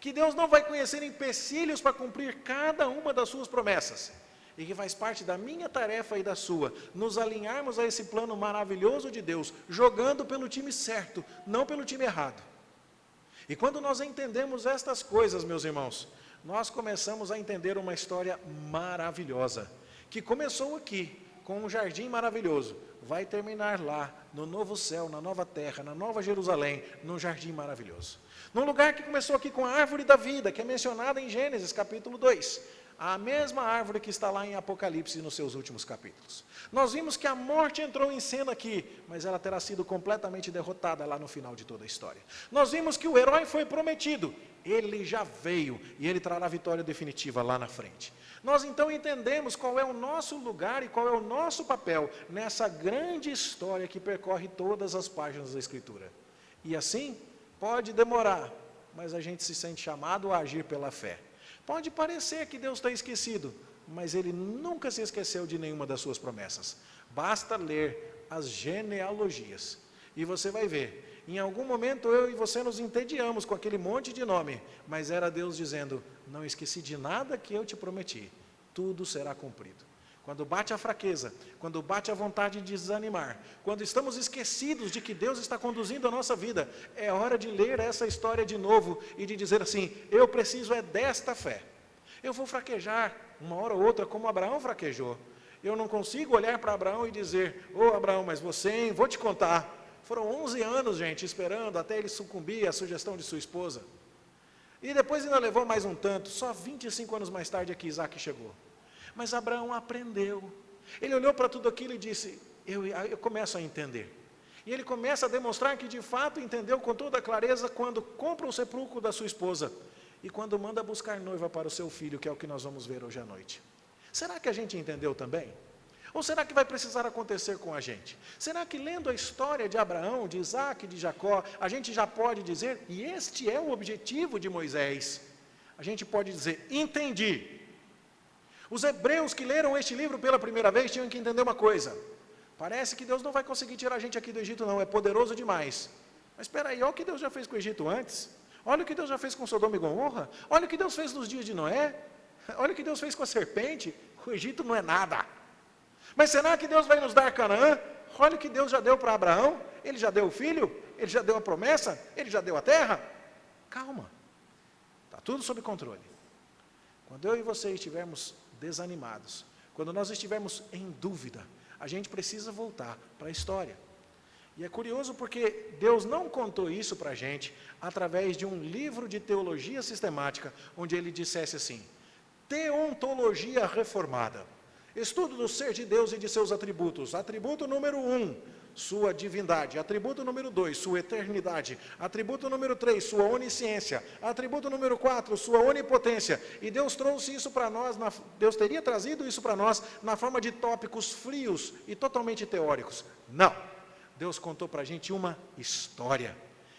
Que Deus não vai conhecer empecilhos para cumprir cada uma das suas promessas. E que faz parte da minha tarefa e da sua, nos alinharmos a esse plano maravilhoso de Deus, jogando pelo time certo, não pelo time errado. E quando nós entendemos estas coisas, meus irmãos, nós começamos a entender uma história maravilhosa, que começou aqui, com um jardim maravilhoso, vai terminar lá, no novo céu, na nova terra, na nova Jerusalém, num jardim maravilhoso. Num lugar que começou aqui com a árvore da vida, que é mencionada em Gênesis capítulo 2. A mesma árvore que está lá em Apocalipse nos seus últimos capítulos. Nós vimos que a morte entrou em cena aqui, mas ela terá sido completamente derrotada lá no final de toda a história. Nós vimos que o herói foi prometido, ele já veio e ele trará a vitória definitiva lá na frente. Nós então entendemos qual é o nosso lugar e qual é o nosso papel nessa grande história que percorre todas as páginas da Escritura. E assim, pode demorar, mas a gente se sente chamado a agir pela fé. Pode parecer que Deus está esquecido, mas Ele nunca se esqueceu de nenhuma das suas promessas. Basta ler as genealogias e você vai ver. Em algum momento eu e você nos entediamos com aquele monte de nome, mas era Deus dizendo, não esqueci de nada que eu te prometi, tudo será cumprido. Quando bate a fraqueza, quando bate a vontade de desanimar, quando estamos esquecidos de que Deus está conduzindo a nossa vida, é hora de ler essa história de novo e de dizer assim, eu preciso é desta fé. Eu vou fraquejar uma hora ou outra como Abraão fraquejou. Eu não consigo olhar para Abraão e dizer, ô Abraão, mas você, hein, vou te contar. Foram 11 anos, gente, esperando até ele sucumbir à sugestão de sua esposa. E depois ainda levou mais um tanto, só 25 anos mais tarde é que Isaac chegou. Mas Abraão aprendeu. Ele olhou para tudo aquilo e disse, eu começo a entender. E ele começa a demonstrar que de fato entendeu com toda clareza quando compra o sepulcro da sua esposa e quando manda buscar noiva para o seu filho, que é o que nós vamos ver hoje à noite. Será que a gente entendeu também? Ou será que vai precisar acontecer com a gente? Será que lendo a história de Abraão, de Isaac, de Jacó, a gente já pode dizer, e este é o objetivo de Moisés, a gente pode dizer, entendi. Os hebreus que leram este livro pela primeira vez tinham que entender uma coisa. Parece que Deus não vai conseguir tirar a gente aqui do Egito não, é poderoso demais. Mas espera aí, olha o que Deus já fez com o Egito antes. Olha o que Deus já fez com Sodoma e Gomorra. Olha o que Deus fez nos dias de Noé. Olha o que Deus fez com a serpente. O Egito não é nada. Mas será que Deus vai nos dar Canaã? Olha o que Deus já deu para Abraão. Ele já deu o filho, ele já deu a promessa, ele já deu a terra. Calma, está tudo sob controle. Quando eu e você estivermos desanimados, quando nós estivermos em dúvida, a gente precisa voltar para a história. E é curioso porque Deus não contou isso para a gente através de um livro de teologia sistemática, onde ele dissesse assim, teontologia reformada, estudo do ser de Deus e de seus atributos, atributo número 1, sua divindade, atributo número 2, sua eternidade, atributo número 3, sua onisciência, atributo número 4, sua onipotência, e Deus trouxe isso para nós, Deus teria trazido isso para nós na forma de tópicos frios e totalmente teóricos. Não, Deus contou para a gente uma história,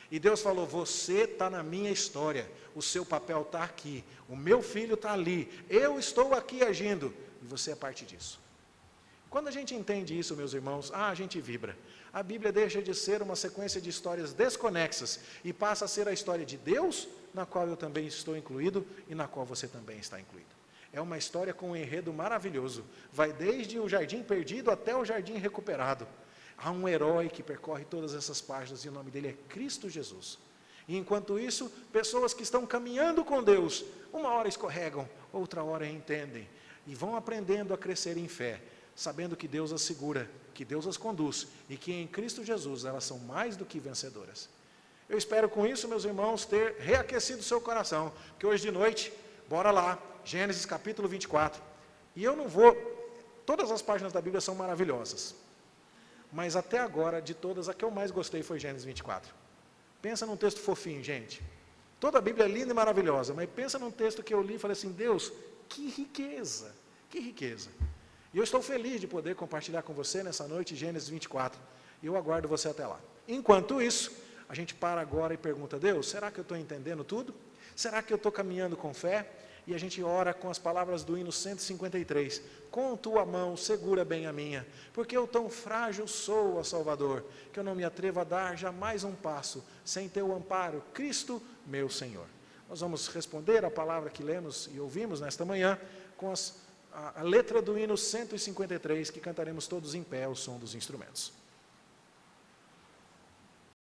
e Deus falou, você está na minha história, o seu papel está aqui, o meu filho está ali, eu estou aqui agindo, e você é parte disso. Quando a gente entende isso, meus irmãos, a gente vibra. A Bíblia deixa de ser uma sequência de histórias desconexas e passa a ser a história de Deus, na qual eu também estou incluído e na qual você também está incluído. É uma história com um enredo maravilhoso. Vai desde o jardim perdido até o jardim recuperado. Há um herói que percorre todas essas páginas e o nome dele é Cristo Jesus. E enquanto isso, pessoas que estão caminhando com Deus, uma hora escorregam, outra hora entendem e vão aprendendo a crescer em fé, sabendo que Deus as segura, que Deus as conduz, e que em Cristo Jesus elas são mais do que vencedoras. Eu espero com isso, meus irmãos, ter reaquecido o seu coração, que hoje de noite, bora lá, Gênesis capítulo 24, e eu não vou, todas as páginas da Bíblia são maravilhosas, mas até agora, de todas, a que eu mais gostei foi Gênesis 24. Pensa num texto fofinho, gente. Toda a Bíblia é linda e maravilhosa, mas pensa num texto que eu li e falei assim, Deus, que riqueza, que riqueza. E eu estou feliz de poder compartilhar com você nessa noite Gênesis 24. E eu aguardo você até lá. Enquanto isso, a gente para agora e pergunta, Deus, será que eu estou entendendo tudo? Será que eu estou caminhando com fé? E a gente ora com as palavras do hino 153. Com tua mão segura bem a minha, porque eu tão frágil sou, ó Salvador, que eu não me atrevo a dar jamais um passo, sem teu amparo, Cristo, meu Senhor. Nós vamos responder a palavra que lemos e ouvimos nesta manhã, com a letra do hino 153, que cantaremos todos em pé ao som dos instrumentos.